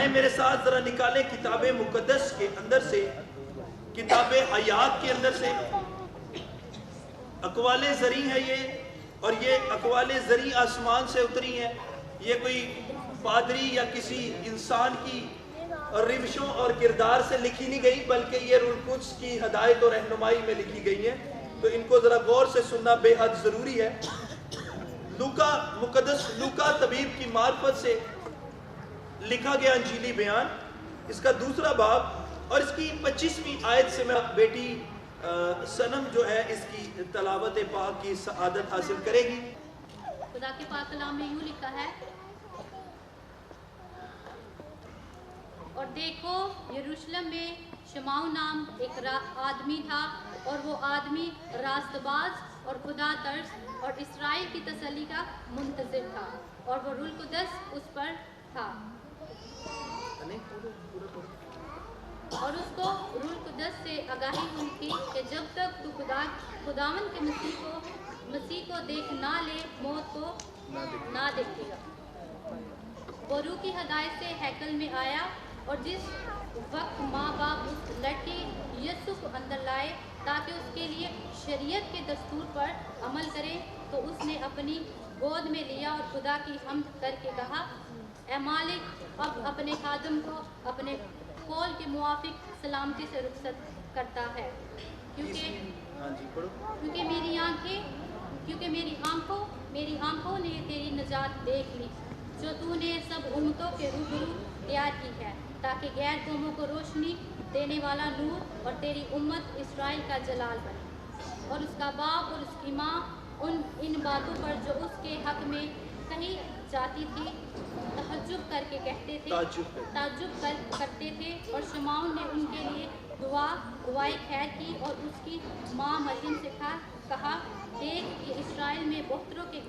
آئیں میرے ساتھ ذرا نکالیں کتاب مقدس کے اندر سے، کتاب حیات کے اندر سے، اقوال زرعی ہے یہ، اور یہ اقوال زرعی آسمان سے اتری ہیں، یہ کوئی پادری یا کسی انسان کی روشوں اور کردار سے لکھی نہیں گئی، بلکہ یہ روح القدس کی ہدایت اور رہنمائی میں لکھی گئی ہیں، تو ان کو ذرا غور سے سننا بے حد ضروری ہے۔ لوکا مقدس لوکا طبیب کی معرفت سے لکھا گیا انجیلی بیان، اس کا دوسرا باب اور اس کی 25ویں آیت سے میں بیٹی سنم جو ہے اس کی تلاوت پاک کی سعادت حاصل کرے گی۔ خدا کے پاک کلام میں یوں لکھا ہے، اور دیکھو یروشلم میں شمعون نام ایک آدمی تھا، اور وہ آدمی راست باز اور خدا ترس اور اسرائیل کی تسلی کا منتظر تھا، اور وہ روح القدس اس پر تھا، اور اس کو روح القدس سے آگاہی ہوئی تھی کہ جب تک تو خداوند کے مسیح کو دیکھ نہ لے موت کو نہ دیکھے گا۔ وہ روح کی ہدایت سے ہیکل میں آیا، اور جس وقت ماں باپ اس لڑکی یسوع کو اندر لائے تاکہ اس کے لیے شریعت کے دستور پر عمل کرے، تو اس نے اپنی گود میں لیا اور خدا کی حمد کر کے کہا، اے مالک، اب اپنے خادم کو اپنے قول کے موافق سلامتی سے رخصت کرتا ہے، کیونکہ میری آنکھوں نے تیری نجات دیکھ لی، جو تو نے سب امتوں کے روبرو تیار کی ہے، تاکہ غیر قوموں کو روشنی دینے والا نور اور تیری امت اسرائیل کا جلال بنے۔ اور اس کا باپ اور اس کی ماں ان باتوں پر جو اس کے حق میں کہی جاتی تھی تعجب کر کے کہتے تھے، اور شمعون نے ان کے لیے دعائے خیر کی، اور اس کی ماں مریم سے کہا، دیکھ یہ اسرائیل میں بہتروں کے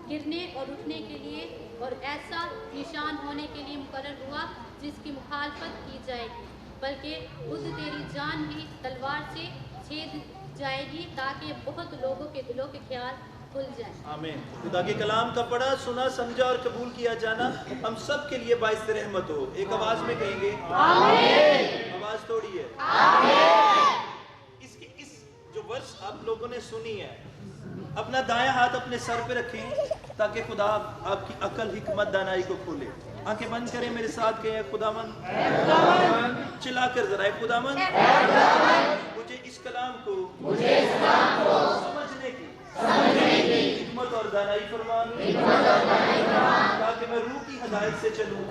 گرنے اور اٹھنے کے لیے اور ایسا نشان ہونے کے لیے مقرر ہوا جس کی مخالفت کی جائے گی، بلکہ خود تیری جان بھی تلوار سے چھید جائے گی، تاکہ بہت لوگوں کے دلوں کے خیال کھل جائیں۔ آمین۔ خدا کے کلام کا پڑھا، سنا، سمجھا اور قبول کیا جانا ہم سب کے لیے باعث رحمت ہو۔ ایک آواز میں کہیں گے آمین۔ آواز توڑی ہے آمین۔ اس جو ورس آپ لوگوں نے سنی ہے، اپنا دائیں ہاتھ اپنے سر پہ رکھیں تاکہ خدا آپ کی عقل، حکمت، دانائی کو کھولے۔ آنکھیں بند کریں، میرے ساتھ کہیں، خداوند چلا کر ذرا، خداوند مجھے اس کلام کو سمجھنے کی حکمت اور دانائی فرمان، تاکہ میں روح کی ہدایت سے چلوں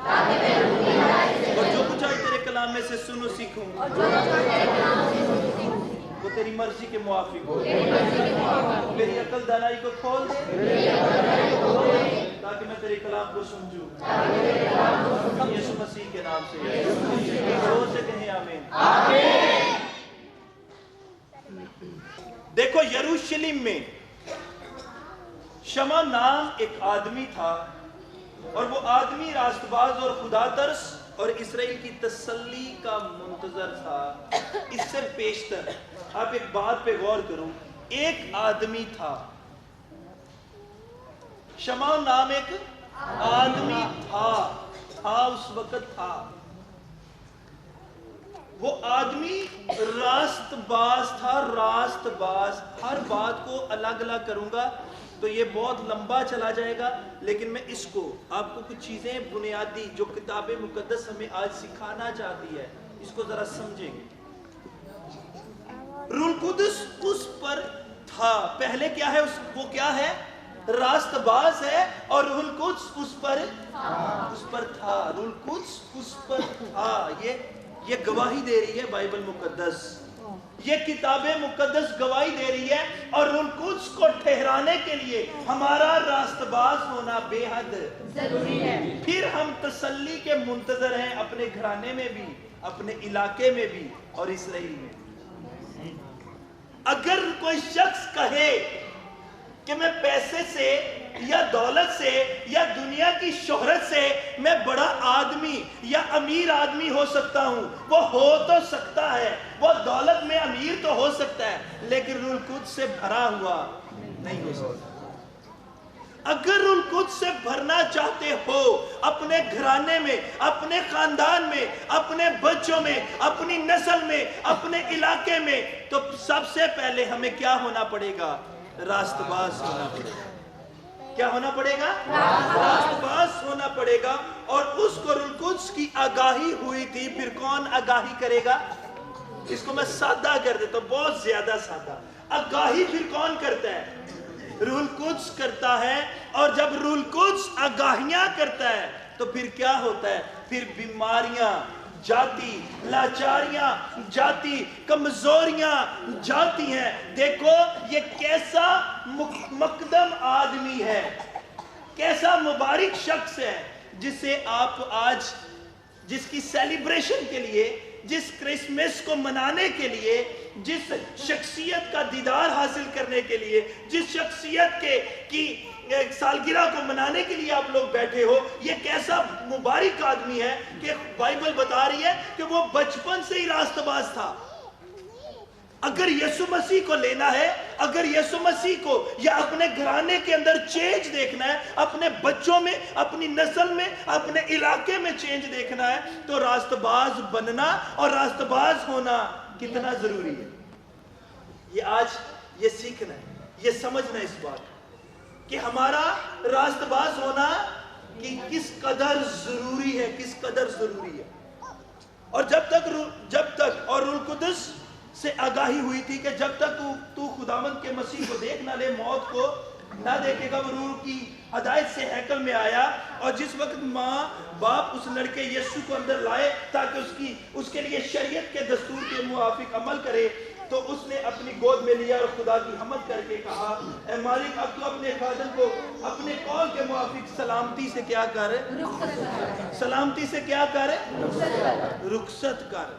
اور جو کچھ آج تیرے کلام میں سے سنوں سیکھوں وہ تیری مرضی کے موافق ہو۔ میری عقل دانائی کو کھول تاکہ میں تیرے کلام کو سمجھوں، یسوع مسیح کے نام سے زور سے کہیں آمین۔ دیکھو یروشلم میں شمع نام ایک آدمی تھا، اور وہ آدمی راست باز اور خدا ترس اور اسرائیل کی تسلی کا منتظر تھا۔ اس سے پیشتر آپ ایک بات پہ غور کرو، ایک آدمی تھا، شمع نام ایک آدمی تھا اس وقت تھا، وہ آدمی راست باز تھا، راست باز۔ ہر بات کو الگ الگ کروں گا تو یہ بہت لمبا چلا جائے گا، لیکن میں اس کو آپ کو کچھ چیزیں بنیادی جو کتاب مقدس ہمیں آج سکھانا چاہتی ہے اس کو ذرا سمجھیں گے۔ روح القدس اس پر تھا، پہلے کیا ہے وہ کیا ہے؟ راست باز ہے، اور روح القدس اس پر تھا، روح القدس اس پر تھا۔ یہ گواہی دے رہی ہے بائبل مقدس، یہ کتاب مقدس گواہی دے رہی ہے، اور روح القدس کو ٹھہرانے کے لیے ہمارا راست باز ہونا بے حد ضروری ہے۔ پھر ہم تسلی کے منتظر ہیں، اپنے گھرانے میں بھی، اپنے علاقے میں بھی اور اسرائیل میں۔ اگر کوئی شخص کہے کہ میں پیسے سے یا دولت سے یا دنیا کی شہرت سے میں بڑا آدمی یا امیر آدمی ہو سکتا ہوں، وہ ہو تو سکتا ہے، وہ دولت میں امیر تو ہو سکتا ہے، لیکن روح القدس سے بھرا ہوا نہیں ہو سکتا۔ अगर रूह कुद्स से भरना चाहते हो अपने घराने में, अपने खानदान में, अपने बच्चों में, अपनी नस्ल में, अपने इलाके में, तो सबसे पहले हमें क्या होना पड़ेगा? रास्तबाज होना पड़ेगा। क्या होना पड़ेगा? रास्तबाज होना पड़ेगा। और उसको रूह कुद्स की आगाही हुई थी। फिर कौन आगाही करेगा? इसको मैं सादा कर देता हूं, बहुत ज्यादा सादा। आगाही फिर कौन करता है? रूह कुद्स करता है। और जब रूह कुद्स आगाहियां करता है तो फिर क्या होता है? फिर बीमारियां जाती, लाचारियां जाती, कमजोरियां जाती हैं। देखो ये कैसा मुकदम आदमी है, कैसा मुबारक शख्स है जिसे आप आज, जिसकी सेलिब्रेशन के लिए, जिस क्रिसमस को मनाने के लिए, जिस शख्सियत का दीदार हासिल करने के लिए, जिस शख्सियत की सालगिरह को मनाने के लिए आप लोग बैठे हो, ये कैसा मुबारक आदमी है कि बाइबल बता रही है कि वो बचपन से ही रास्तबाज था। अगर यीशु मसीह को लेना है, अगर यीशु मसीह को या अपने घराने के अंदर चेंज देखना है, अपने बच्चों में, अपनी नस्ल में, अपने इलाके में चेंज देखना है, तो रास्तबाज बनना और रास्तबाज होना कितना जरूरी है। ये आज ये सीखना है, ये समझना है इस बात कि हमारा रास्तबाज होना कि किस कदर जरूरी है, किस कदर जरूरी है। और जब तक और रूह कुद्स से आगाही हुई थी कि जब तक तू खुदावंद के मसीह को देख ना ले, मौत को ना देखेगा। वो रूह की हदायत से हैकल में आया। और जिस वक्त माँ बाप उस लड़के यीशु को अंदर लाए ताकि उसके लिए शरीयत के दस्तूर के मुआफिक अमल करे, तो उसने अपनी गोद में लिया और खुदा की हमद करके कहा, ए मालिक, अब तो अपने खादम को अपने कौल के मुआफिक सलामती से क्या कर? सलामती से क्या कर? रुखसत कर।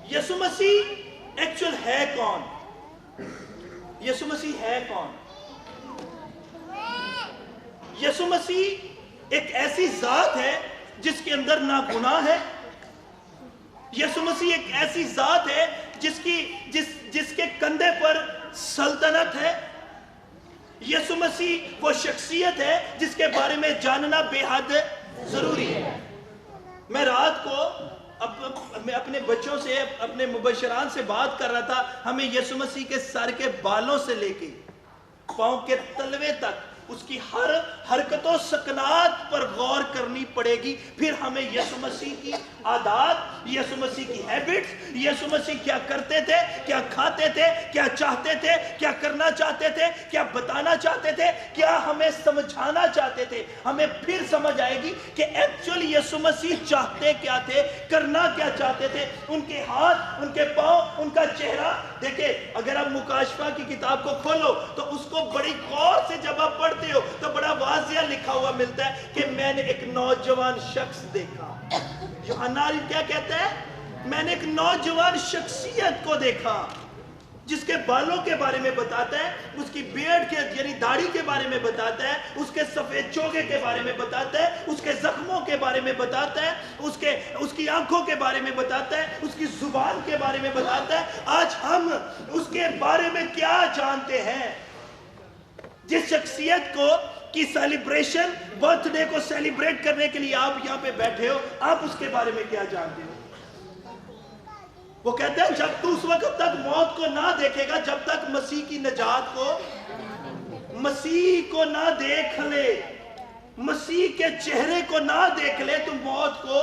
यीशु मसीह एक्चुअल है कौन? यीशु मसीह है कौन? यीशु मसीह एक ऐसी जात है जिसके अंदर ना गुनाह है। यीशु मसीह एक ऐसी जात है जिसके कंधे पर सल्तनत है। यीशु मसीह वो शख्सियत है जिसके बारे में जानना बेहद जरूरी है। मैं रात को मैं अपने बच्चों से, अपने मुबशरान से बात कर रहा था। हमें यीशु मसीह के सर के बालों से लेके पांव के तलवे तक उसकी हर हरकतों सकनात पर गौर करनी पड़ेगी। फिर हमें यीशु मसीह की आदत, यीशु मसीह की हैबिट्स, यीशु मसीह क्या करते थे, क्या खाते थे, क्या चाहते थे, क्या करना चाहते थे, क्या बताना चाहते थे, क्या हमें समझाना चाहते थे, हमें फिर समझ आएगी कि एक्चुअली यीशु मसीह चाहते क्या थे, करना क्या चाहते थे। उनके हाथ, उनके पांव, उनका चेहरा देखिए। अगर आप मुकाशफा की किताब को खोलो तो उसको बड़ी गौर से जब आप पढ़ते हो तो बड़ा वाज़िया लिखा हुआ मिलता है कि मैंने एक नौजवान शख्स देखा। यूहन्ना क्या कहता है? मैंने एक नौजवान शख्सियत को देखा जिसके बालों के बारे में बताता है, उसकी बियर्ड के यानी दाढ़ी के बारे में बताता है, उसके सफेद चोगे के बारे में बताता है, उसके जख्मों के बारे में बताता है, उसकी आंखों के बारे में बताता है, उसकी जुबान के बारे में बताता है। आज हम उसके बारे में क्या जानते हैं? जिस शख्सियत को की सेलिब्रेशन, बर्थडे को सेलिब्रेट करने के लिए आप यहाँ पे बैठे हो, आप उसके बारे में क्या जानते हो? वो कहते हैं जब तू उस वक्त तक मौत को ना देखेगा, जब तक मसीह की नजात को, मसीह को ना देख ले, मसीह के चेहरे को ना देख ले, तो मौत को,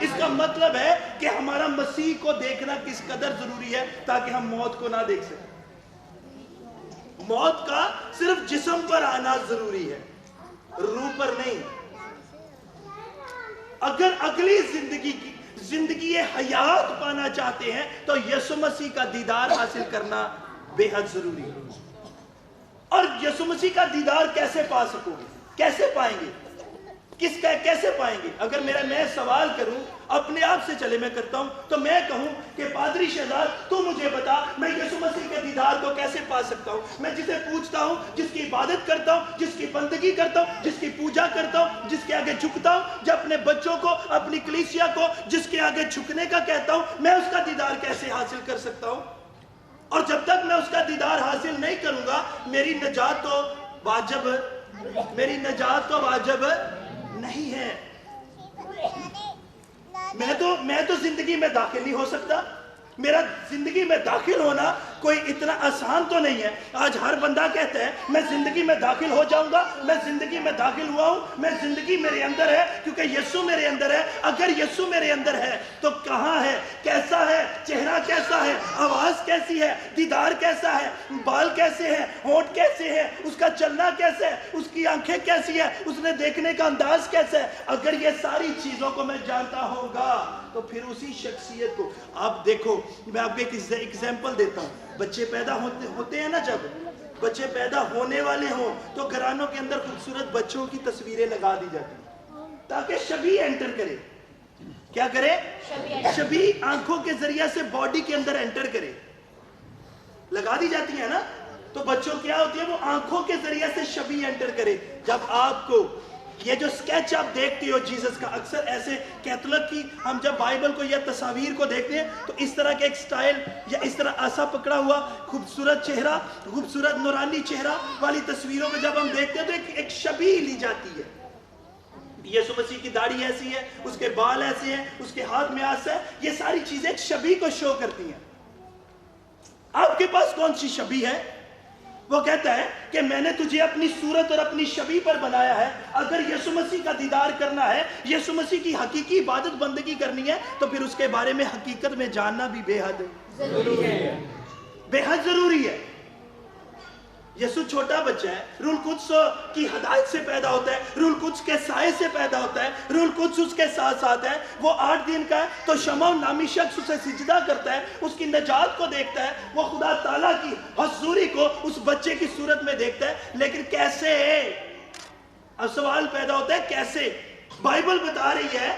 इसका मतलब है कि हमारा मसीह को देखना किस कदर जरूरी है ताकि हम मौत को ना देख सकें। मौत का सिर्फ जिस्म पर आना जरूरी है, रूह पर नहीं। अगर अगली जिंदगी हयात पाना चाहते हैं तो यीशु मसीह का दीदार हासिल करना बेहद जरूरी है। और यीशु मसीह का दीदार कैसे पा सकोगे, कैसे पाएंगे, कैसे पाएंगे? अगर मैं सवाल करूं अपने आप से, चले मैं करता हूं, तो मैं कहूं कि पादरी शहजाद तू मुझे बता, मैं यीशु मसीह के दीदार को कैसे पा सकता हूं? मैं जिसे पूछता हूं, जिसकी इबादत करता हूं, जिसकी बंदगी करता हूं, जिसकी पूजा करता हूं, जिसके आगे झुकता हूं, जब अपने बच्चों को, अपनी कलीसिया को जिसके आगे झुकने का कहता हूं, मैं उसका दीदार कैसे हासिल कर सकता हूं? اور جب تک میں اس کا دیدار حاصل نہیں کروں گا میری نجات تو واجب نہیں ہے. میں تو زندگی میں داخل نہیں ہو سکتا. میرا زندگی میں داخل ہونا کوئی اتنا آسان تو نہیں ہے. آج ہر بندہ کہتا ہے میں زندگی میں داخل ہو جاؤں گا, میں زندگی میں داخل ہوا ہوں, میں زندگی میرے اندر ہے کیونکہ یسوع میرے اندر ہے. اگر یسوع میرے اندر ہے تو کہاں ہے, کیسا ہے, چہرہ کیسا ہے, آواز کیسی ہے, دیدار کیسا ہے, بال کیسے ہیں, ہونٹ کیسے ہیں, اس کا چلنا کیسے ہے, اس کی آنکھیں کیسی ہے, اس نے دیکھنے کا انداز کیسا ہے. اگر یہ ساری چیزوں کو میں جانتا ہوں گا تو پھر اسی شخصیت کو. آپ دیکھو میں آپ کو ایک ایگزامپل دیتا ہوں. بچے پیدا ہوتے ہیں نا, جب بچے پیدا ہونے والے ہوں تو گھرانوں کے اندر خوبصورت بچوں کی تصویریں لگا دی جاتی ہیں تاکہ شبیہ انٹر کرے. کیا کرے؟ شبیہ آنکھوں کے ذریعے سے باڈی کے اندر انٹر کرے. لگا دی جاتی ہے نا, تو بچوں کیا ہوتی ہے, وہ آنکھوں کے ذریعے سے شبیہ انٹر کرے. جب آپ کو یہ جو سکیچ آپ دیکھتے ہو جیسس کا, اکثر ایسے کیتھولک کی ہم جب بائبل کو یا تصاویر کو دیکھتے ہیں تو اس طرح کے ایک سٹائل یا اس طرح آسا پکڑا ہوا خوبصورت چہرہ, خوبصورت نورانی چہرہ والی تصویروں میں جب ہم دیکھتے ہیں تو ایک شبیہ لی جاتی ہے. یسوع مسیح کی داڑھی ایسی ہے, اس کے بال ایسے ہیں, اس کے ہاتھ میں آس ہے, یہ ساری چیزیں ایک شبیہ کو شو کرتی ہیں. آپ کے پاس کون سی شبیہ ہے؟ وہ کہتا ہے کہ میں نے تجھے اپنی صورت اور اپنی شبیہ پر بنایا ہے. اگر یسوع مسیح کا دیدار کرنا ہے, یسوع مسیح کی حقیقی عبادت بندگی کرنی ہے تو پھر اس کے بارے میں حقیقت میں جاننا بھی بے حد ضروری ہے. بے حد ضروری ہے. یسوع چھوٹا بچہ ہے, روح القدس کی ہدایت سے پیدا ہوتا ہے, روح القدس کے سائے سے پیدا ہوتا ہے, روح القدس اس کے ساتھ ساتھ ہے. وہ 8 دن کا ہے تو شمعون نامی شخص اسے سجدہ کرتا ہے, اس کی نجات کو دیکھتا ہے, وہ خدا تعالیٰ کی حضوری کو اس بچے کی صورت میں دیکھتا ہے. لیکن کیسے؟ اب سوال پیدا ہوتا ہے کیسے؟ بائبل بتا رہی ہے,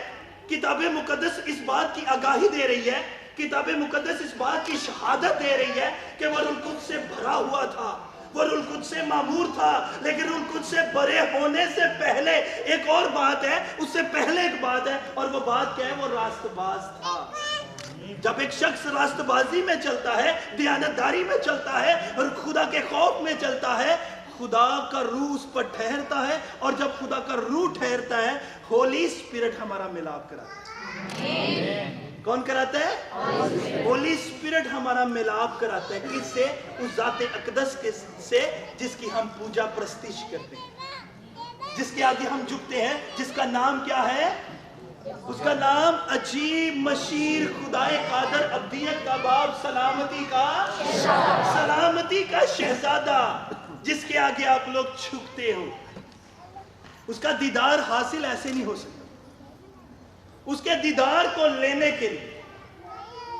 کتاب مقدس اس بات کی آگاہی دے رہی ہے, کتاب مقدس اس بات کی شہادت دے رہی ہے کہ وہ روح القدس سے بھرا ہوا تھا, وہ روح القدس سے معمور تھا. لیکن روح القدس سے بھرے ہونے سے پہلے ایک اور بات ہے, اس سے پہلے ایک بات ہے, اور وہ بات کیا ہے؟ وہ راست باز تھا. جب ایک شخص راست بازی میں چلتا ہے, دیانتداری میں چلتا ہے اور خدا کے خوف میں چلتا ہے, خدا کا روح اس پر ٹھہرتا ہے, اور جب خدا کا روح ٹھہرتا ہے ہولی اسپرٹ ہمارا ملاپ کراتا ہے. کون کراتا ہے؟ ہولی اسپرٹ ہمارا ملاپ کراتا ہے. کس سے؟ اس ذات اقدس سے جس کی ہم پوجا پرستش کرتے ہیں, جس کے آگے ہم جھکتے ہیں, جس کا نام کیا ہے؟ اس کا نام عجیب مشیر خدائے قادر ابدیت کا باپ سلامتی کا شہزادہ, جس کے آگے آپ لوگ جھکتے ہو. اس کا دیدار حاصل ایسے نہیں ہو سکتا. اس کے دیدار کو لینے کے لیے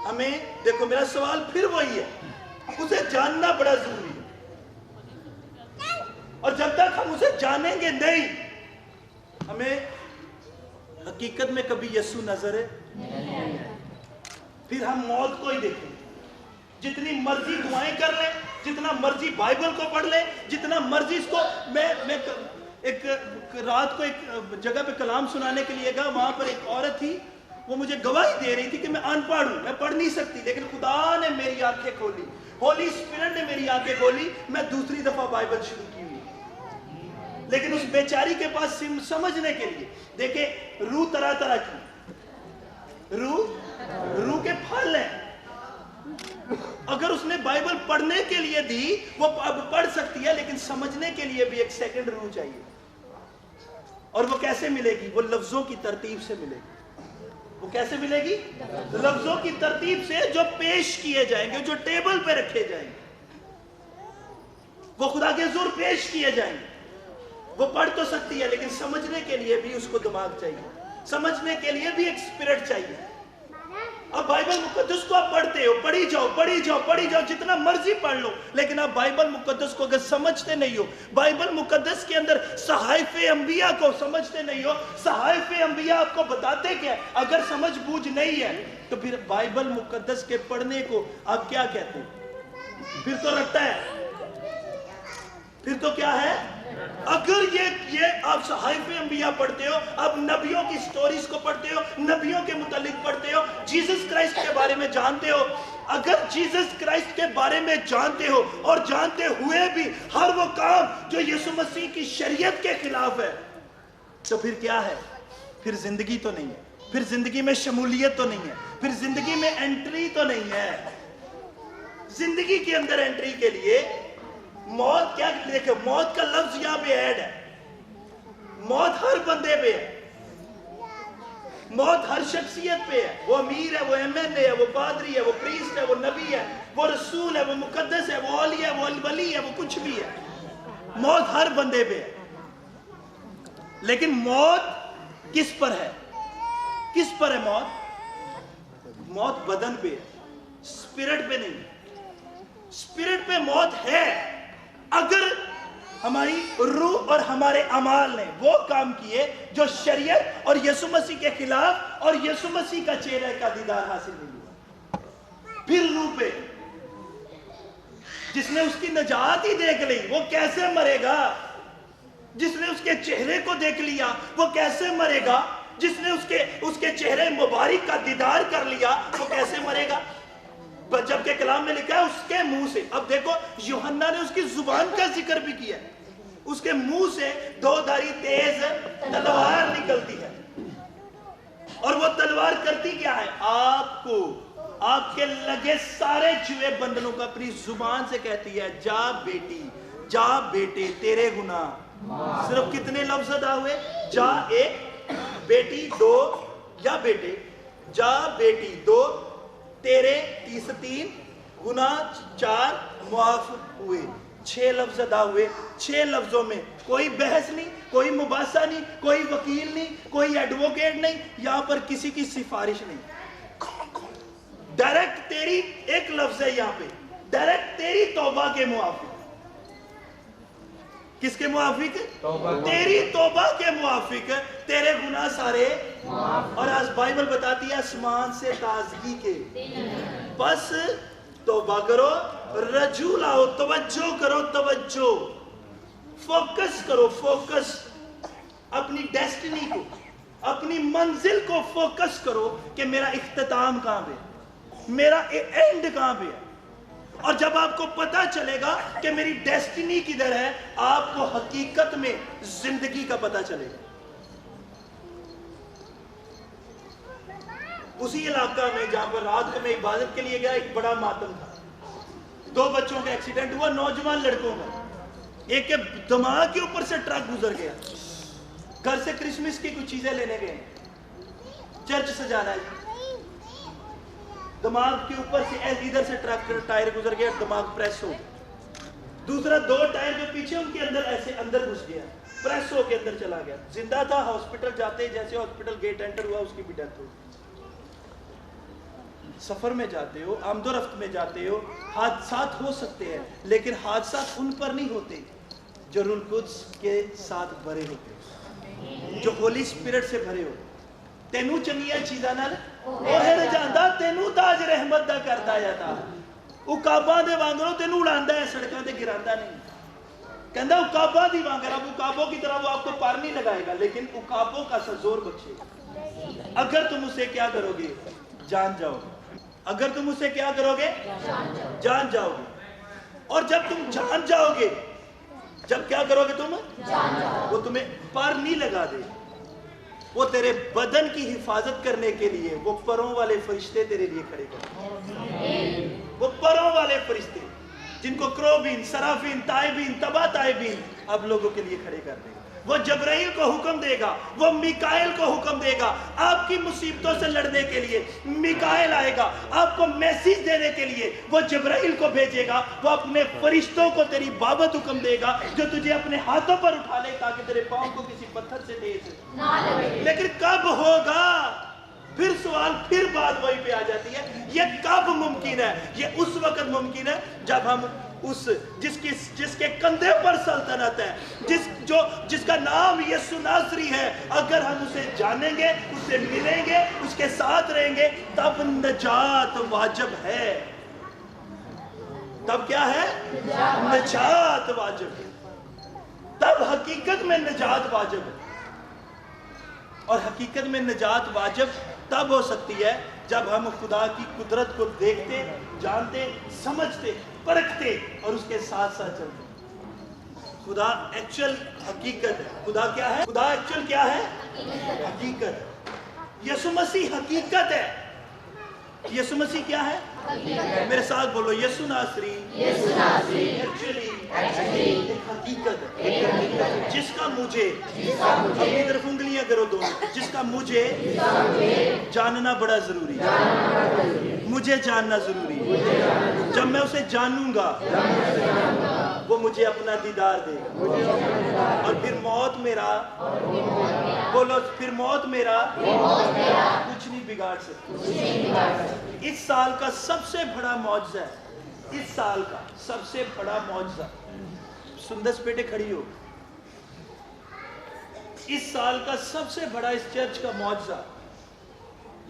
ہمیں, دیکھو میرا سوال پھر وہی ہے, اسے جاننا بڑا ضروری ہے. اور جب تک ہم اسے جانیں گے نہیں, ہمیں حقیقت میں کبھی یسوع نظر ہے, پھر ہم موت کو ہی دیکھیں گے. جتنی مرضی دعائیں کر لیں, جتنا مرضی بائبل کو پڑھ لیں, جتنا مرضی اس کو میں ایک رات کو ایک جگہ پہ کلام سنانے کے لیے گیا, وہاں پر ایک عورت تھی, وہ مجھے گواہی دے رہی تھی کہ میں ان پڑھ ہوں, میں پڑھ نہیں سکتی, لیکن خدا نے میری آنکھیں کھولی, ہولی اسپرٹ نے میری آنکھیں کھولی, میں دوسری دفعہ بائبل شروع کی ہوئی. لیکن اس بیچاری کے پاس سمجھنے کے لیے, دیکھیں روح طرح طرح کی, روح کے پھل ہیں. اگر اس نے بائبل پڑھنے کے لیے دی, وہ پڑھ سکتی ہے, لیکن سمجھنے کے لیے بھی ایک سیکنڈ روح چاہیے. اور وہ کیسے ملے گی؟ وہ لفظوں کی ترتیب سے ملے گی. وہ کیسے ملے گی؟ لفظوں کی ترتیب سے جو پیش کیے جائیں گے, جو ٹیبل پہ رکھے جائیں گے, وہ خدا کے حضور پیش کیے جائیں گے. وہ پڑھ تو سکتی ہے, لیکن سمجھنے کے لیے بھی اس کو دماغ چاہیے, سمجھنے کے لیے بھی ایک اسپرٹ چاہیے. اب بائبل مقدس کو آپ پڑھتے ہو, پڑھی جاؤ, جتنا مرضی پڑھ لو, لیکن آپ بائبل مقدس کو اگر سمجھتے نہیں ہو, بائبل مقدس کے اندر صحائف انبیاء کو سمجھتے نہیں ہو, صحائف انبیاء آپ کو بتاتے کیا, اگر سمجھ بوجھ نہیں ہے تو پھر بائبل مقدس کے پڑھنے کو آپ کیا کہتے ہیں؟ پھر تو رٹتا ہے, پھر تو کیا ہے؟ اگر یہ آپ صحائف انبیاء پڑھتے ہو, آپ نبیوں کی سٹوریز کو پڑھتے ہو, نبیوں کے متعلق پڑھتے ہو, جیسس کرائسٹ کے بارے میں جانتے ہو, अगर जीसस क्राइस्ट के बारे में जानते हो और जानते हुए भी हर वो काम जो यीशु मसीह की शरीयत के खिलाफ है, तो फिर क्या है? फिर जिंदगी तो नहीं है, फिर जिंदगी में शमूलियत तो नहीं है, फिर जिंदगी में एंट्री तो नहीं है। जिंदगी के अंदर एंट्री के लिए मौत, क्या देखो, मौत का लफ्ज यहां पे ऐड है। मौत हर बंदे पे है, मौत हर शख्सियत पे है। वो अमीर है, वो एमएलए है, वो पादरी है, वो प्रीस्ट है, वो नबी है, वो रसूल है, वो मुकद्दस है, वो औली है, वो वली है, वो कुछ भी है। मौत हर बंदे पे है। लेकिन मौत किस पर है? किस पर है मौत? मौत बदन पे है, स्पिरिट पे नहीं। स्पिरिट पे मौत है अगर हमारी रूह और हमारे अमाल ने वो काम किए जो शरीयत और यीशु मसीह के खिलाफ और यीशु मसीह का चेहरे का दीदार हासिल नहीं हुआ। फिर रूह पे, जिसने उसकी नजात ही देख ली वो कैसे मरेगा? जिसने उसके चेहरे को देख लिया वो कैसे मरेगा? जिसने उसके चेहरे मुबारक का दीदार कर लिया वो कैसे मरेगा? जबकि कलाम में लिखा है उसके मुंह से। अब देखो, यूहन्ना ने उसकी जुबान का जिक्र भी किया, उसके मुंह से दो धारी तेज तलवार निकलती है। और वो तलवार करती क्या है? आपको, आपके लगे सारे जुए बंधनों को अपनी जुबान से कहती है, जा बेटी, जा बेटे, तेरे गुनाह। सिर्फ कितने लफ्ज अदा हुए? जा एक, बेटी दो, या बेटे, जा बेटी दो, तेरे तीन, गुनाह 4, मुआफ हुए। 6 लफ्ज अदा हुए। 6 लफ्जों में कोई बहस नहीं, कोई मुबासा नहीं, कोई वकील नहीं, कोई एडवोकेट नहीं, यहां पर किसी की सिफारिश नहीं। डायरेक्ट तेरी एक लफ्ज है यहां पे, डायरेक्ट तेरी तौबा के मुआफिक। किसके मुआफिक? तेरी तौबा के मुआफिक तेरे गुनाह सारे। और आज बाइबल बताती है आसमान से ताजगी के। बस तौबा करो, रजू लाओ, तवज्जो करो, तवज्जो, फोकस करो, फोकस अपनी डेस्टिनी को, अपनी मंजिल को फोकस करो कि मेरा इख्तिताम कहां पे, मेरा एंड कहां पे है। और जब आपको पता चलेगा कि मेरी डेस्टिनी किधर है, आपको हकीकत में जिंदगी का पता चलेगा। उसी इलाका में जहां पर रात को मैं इबादत के लिए गया, एक बड़ा मातम था। 2 बच्चों का एक्सीडेंट हुआ, नौजवान लड़कों का। एक के दिमाग के ऊपर से ट्रक गुजर गया। घर से क्रिसमस की कुछ चीजें लेने गए, चर्च सजाना है, दिमाग के ऊपर से इधर से ट्रक टायर गुजर गया, दिमाग प्रेस हो गया। दूसरा 2 टायर जो पीछे उनके अंदर ऐसे अंदर घुस गया, प्रेस हो के अंदर चला गया। जिंदा था, हॉस्पिटल जाते जैसे हॉस्पिटल गेट एंटर हुआ उसकी भी डेथ हो गई। सफर में जाते हो, आमदोरफ्त में जाते हो, हादसात हो सकते हैं, लेकिन हादसात उन पर नहीं होते जो रूह कुद्स के साथ भरे होते, जो होली स्पिरिट से भरे होते। तेनू चंगियां चीज़ां नाल ओहे रजांदा, तेनू ताज रहमत दा करदा जाता। उकाबा दे वांगरों तेनू उड़ांदा है, सड़कों पे गिरांदा नहीं। कहंदा उकाबा दी वांगर, अब उकाबों की तरह वो आपको पार नहीं लगाएगा, लेकिन उकाबों का सा जोर बख्शेगा। अगर तुम उसे क्या करोगे? जान जाओगे। अगर तुम उसे क्या करोगे? जान जाओगे। और जब तुम जान जाओगे, जब क्या करोगे तुम? वो तुम्हें पार नहीं लगा दे। वो तेरे बदन की हिफाजत करने के लिए वो परों वाले फरिश्ते तेरे लिए खड़े कर, वो परों वाले फरिश्ते जिनको क्रोबीन, सराफीन, ताइबीन, तबा ताइबीन अब लोगों के लिए खड़े कर देगा। वो जबराइल को हुक्म देगा, वो मिकाएल को हुक्म देगा। आपकी मुसीबतों से लड़ने के लिए मिकाएल आएगा, आपको मैसेज देने के लिए वो जबराइल को भेजेगा। वो अपने फरिश्तों को तेरी बाबत हुक्म देगा जो तुझे अपने हाथों पर उठा ले ताकि तेरे पांव को किसी पत्थर से ठेस ना लगे। लेकिन कब होगा? फिर सवाल, फिर बात वहीं पे आ जाती है, ये कब मुमकिन है? ये उस वक्त मुमकिन है जब हम उस जिसके कंधे पर सल्तनत है, जिसका नाम यीशु नासरी है, अगर हम उसे जानेंगे, उससे मिलेंगे, उसके साथ रहेंगे, तब नजात वाजिब है। तब क्या है? नजात वाजिब है। तब हकीकत में नजात वाजिब है। और हकीकत में नजात वाजिब तब हो सकती है जब हम खुदा की कुदरत को देखते, जानते, समझते, परखते और उसके साथ साथ चलते। खुदा एक्चुअल हकीकत है। खुदा क्या है? खुदा एक्चुअल क्या है? हकीकत है। यीशु मसीह हकीकत है। यीशु मसीह क्या है? मेरे साथ बोलो, यीशु नासरी एक्चुअली एक हकीकत है, जिसका मुझे, अपनी तरफ उंगलियां करो दोनों, जिसका मुझे जानना बड़ा जरूरी है। मुझे जानना जरूरी है। जब मैं उसे जानूंगा वो मुझे अपना दीदार देगा और फिर मौत मेरा, बोलो, फिर मौत मेरा कुछ नहीं बिगाड़ सकती। इस साल का सबसे बड़ा मौजज़ा है, इस साल का सबसे बड़ा मौजज़ा, सुंदर बेटे खड़ी हो, इस साल का सबसे बड़ा इस चर्च का मौजज़ा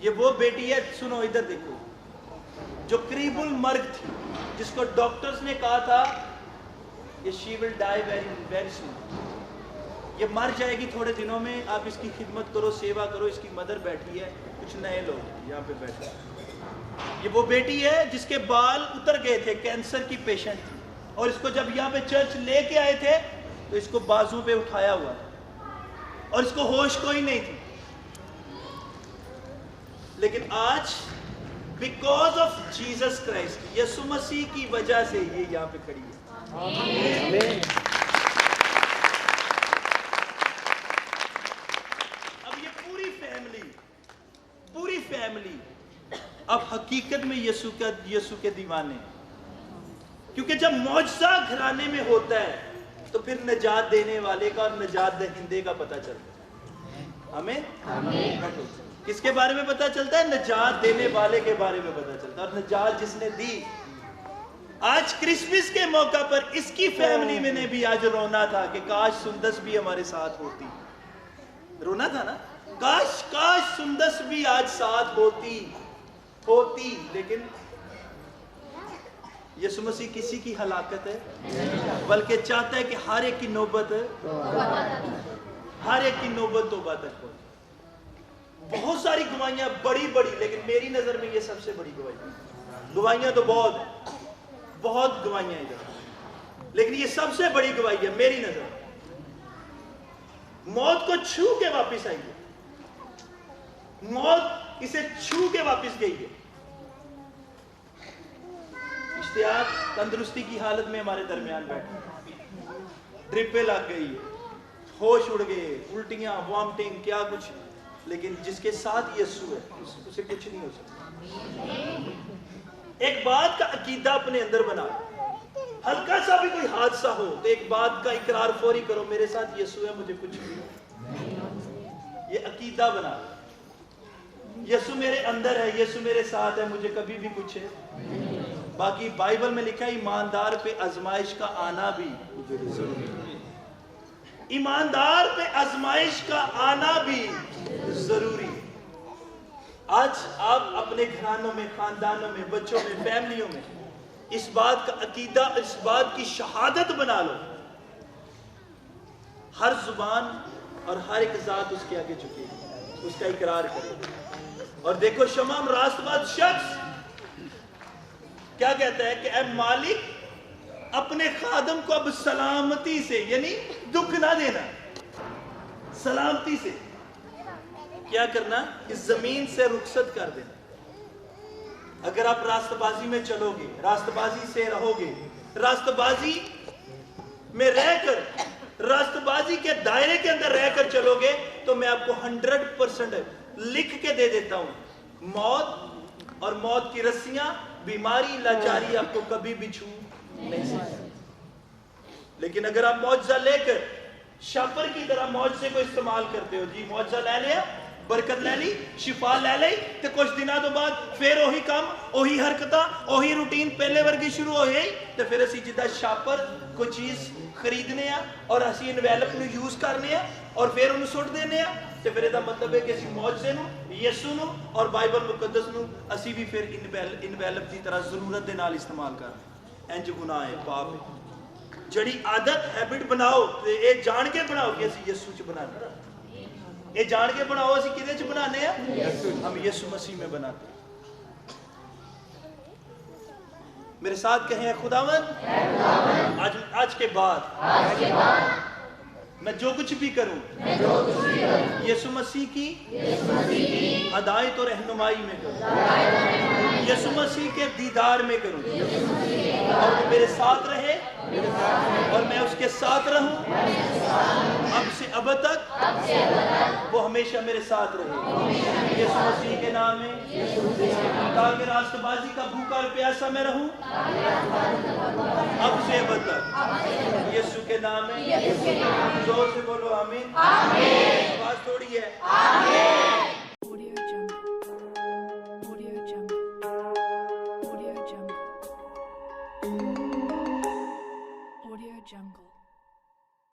ये वो बेटी है, सुनो इधर देखो, जो करीबुल मर्ग थी, जिसको डॉक्टर्स ने कहा था ये she will die very soon, ये मर जाएगी थोड़े दिनों में, आप इसकी खिदमत करो, सेवा करो। इसकी मदर बैठी है, कुछ नए लोग यहाँ पे बैठे। ये वो बेटी है जिसके बाल उतर गए थे, कैंसर की पेशेंट थी, और इसको जब यहाँ पे चर्च लेके आए थे तो इसको बाजू पे उठाया हुआ था और इसको होश कोई नहीं थी। लेकिन आज बिकॉज ऑफ जीसस क्राइस्ट, यीशु मसीह की वजह से ये यहाँ पे खड़ी है। अब ये पूरी फैमिली अब हकीकत में यीशु के दीवाने, क्योंकि जब मौजज़ा घराने में होता है तो फिर नजात देने वाले का और नजात दहिंदे का पता चलता है। हमें किसके बारे में पता चलता है? नजात देने वाले के बारे में पता चलता है, और नजात जिसने दी। आज क्रिसमस के मौका पर इसकी फैमिली में ने भी आज रोना था कि काश सुंदस भी हमारे साथ होती। रोना था ना, काश सुंदस भी आज साथ होती। लेकिन यीशु मसीह किसी की हलाकत है, बल्कि चाहता है कि हर एक की नौबत तौबा तक पहुंचे। बहुत सारी गवाहियां बड़ी, लेकिन मेरी नजर में ये सबसे बड़ी गवाहियां तो बहुत गवाहियां इधर, लेकिन ये सबसे बड़ी गवाही है मेरी नजर। मौत को छू के वापस आई है, मौत इसे छू के वापस गई है। इश्तियाक तंदुरुस्ती की हालत में हमारे दरमियान बैठे, ड्रिपें लग गई, होश उड़ गए, उल्टियां, वॉमिटिंग, क्या कुछ, लेकिन जिसके साथ यीशु है उसे कुछ नहीं हो सकता। एक बात का अकीदा अपने अंदर बना, हल्का सा भी कोई हादसा हो तो एक बात का इकरार फौरी करो, मेरे साथ यीशु है, मुझे कुछ नहीं। ये अकीदा बना, यीशु मेरे अंदर है, यीशु मेरे साथ है, मुझे कभी भी कुछ है। बाकी बाइबल में लिखा है ईमानदार पे आजमाइश का आना भी जरूरी है। ईमानदार पे आजमाइश का आना भी जरूरी है। आज आप अपने घरानों में, खानदानों में, बच्चों में, फैमिलियों में इस बात का अकीदा, इस बात की शहादत बना लो, हर जुबान और हर एक जात उसके आगे झुके, उसका इकरार करे। और देखो शमाम रास्तबाज शख्स क्या कहता है कि ऐ मालिक, अपने खादम को अब सलामती से, यानी दुख ना देना, सलामती से क्या करना, इस जमीन से रुखसत कर देना। अगर आप रास्तबाजी में चलोगे, रास्तबाजी से रहोगे, रास्तबाजी में रहकर, रास्तबाजी के दायरे के अंदर रहकर चलोगे, तो मैं आपको 100% लिख के दे देता हूं, मौत और मौत की रस्सियां, बीमारी, लाचारी आपको कभी भी छू नहीं सकती। लेकिन अगर आप मौजज़ा लेकर शापर की तरह मौजज़े को इस्तेमाल करते हो, जी मौजज़ा ले लिया, बरकत ले ली, शिफा ले ली, तो कुछ दिनों तो बाद फिर वही काम, वही हरकतां, वही रूटीन पहले वर्गी शुरू हो गई, तो फिर असी जिदा शापर कोई चीज़ खरीदने और असी इनवेलप ਨੂੰ यूज करने और फिर उन्हें सुट देने, तो फिर इसका मतलब है कि असी मौजज़े ਨੂੰ, ਯਿਸੂ ਨੂੰ और बाइबल मुकद्दस ਨੂੰ असी भी फिर इनवेलप की तरह जरूरत के नाल इस्तेमाल कर। इंज गुनाह है, पाप है। जड़ी आदत हैबिट बनाओ, ये जान के बनाओ कि असी यीशु च बनाना, ये जान के बनाओ असी किदे च बनाने हैं, हम यीशु मसीह में बनाते हैं। मेरे साथ कहें, खुदावंद आज के बाद मैं जो कुछ भी करूं यीशु मसीह की हदायत और रहनुमाई में करूं, यीशु मसीह के दीदार में करूं, और वो मेरे साथ रहे और मैं उसके साथ रहूं अब से अब तक, वो हमेशा मेरे साथ रहे यीशु मसीह के नाम में। ताकि राष्ट्रबाजी का भूखा और प्यासा मैं रहूं अब से अब तक, यीशु के नाम में। जोर से बोलो आमीन। आवाज थोड़ी है।